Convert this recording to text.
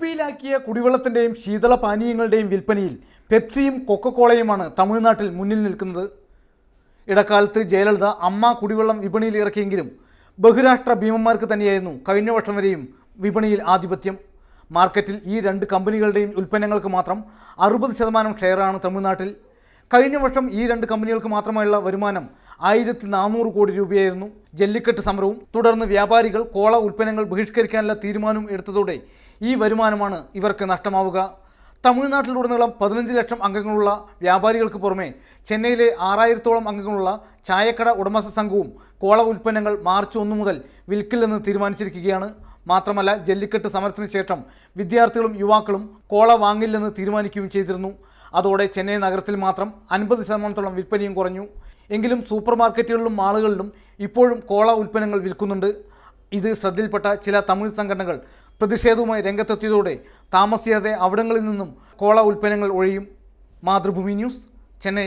കുപ്പിയിലാക്കിയ കുടിവെള്ളത്തിൻ്റെയും ശീതളപാനീയങ്ങളുടെയും വിൽപ്പനയിൽ പെപ്സിയും കൊക്കക്കോളയുമാണ് തമിഴ്നാട്ടിൽ മുന്നിൽ നിൽക്കുന്നത്. ഇടക്കാലത്ത് ജയലളിത അമ്മ കുടിവെള്ളം വിപണിയിൽ ഇറക്കിയെങ്കിലും ബഹുരാഷ്ട്ര ഭീമന്മാർക്ക് തന്നെയായിരുന്നു കഴിഞ്ഞ വർഷം വരെയും വിപണിയിൽ ആധിപത്യം. മാർക്കറ്റിൽ ഈ രണ്ട് കമ്പനികളുടെയും ഉൽപ്പന്നങ്ങൾക്ക് മാത്രം 60% ഷെയറാണ് തമിഴ്നാട്ടിൽ. കഴിഞ്ഞ വർഷം ഈ രണ്ട് കമ്പനികൾക്ക് മാത്രമായുള്ള വരുമാനം 1400 കോടി രൂപയായിരുന്നു. ജല്ലിക്കെട്ട് സമരവും തുടർന്ന് വ്യാപാരികൾ കോള ഉൽപ്പന്നങ്ങൾ ബഹിഷ്കരിക്കാനുള്ള തീരുമാനവും എടുത്തതോടെ ഈ വരുമാനമാണ് ഇവർക്ക് നഷ്ടമാവുക. തമിഴ്നാട്ടിലുടനീളം 15 ലക്ഷം അംഗങ്ങളുള്ള വ്യാപാരികൾക്ക് പുറമെ ചെന്നൈയിലെ 6000-ഓളം അംഗങ്ങളുള്ള ചായക്കട ഉടമസ്ഥ സംഘവും കോള ഉൽപ്പന്നങ്ങൾ മാർച്ച് 1 മുതൽ വിൽക്കില്ലെന്ന് തീരുമാനിച്ചിരിക്കുകയാണ്. മാത്രമല്ല, ജല്ലിക്കെട്ട് സമരത്തിന് ശേഷം വിദ്യാർത്ഥികളും യുവാക്കളും കോള വാങ്ങില്ലെന്ന് തീരുമാനിക്കുകയും ചെയ്തിരുന്നു. അതോടെ ചെന്നൈ നഗരത്തിൽ മാത്രം 50% വിൽപ്പനയും കുറഞ്ഞു. എങ്കിലും സൂപ്പർ മാർക്കറ്റുകളിലും മാളുകളിലും ഇപ്പോഴും കോള ഉൽപ്പന്നങ്ങൾ വിൽക്കുന്നുണ്ട്. ഇത് ശ്രദ്ധയിൽപ്പെട്ട ചില തമിഴ് സംഘടനകൾ പ്രതിഷേധവുമായി രംഗത്തെത്തിയതോടെ താമസിയാതെ അവിടങ്ങളിൽ നിന്നും കോള ഉൽപ്പന്നങ്ങൾ ഒഴിയും. മാതൃഭൂമി ന്യൂസ്, ചെന്നൈ.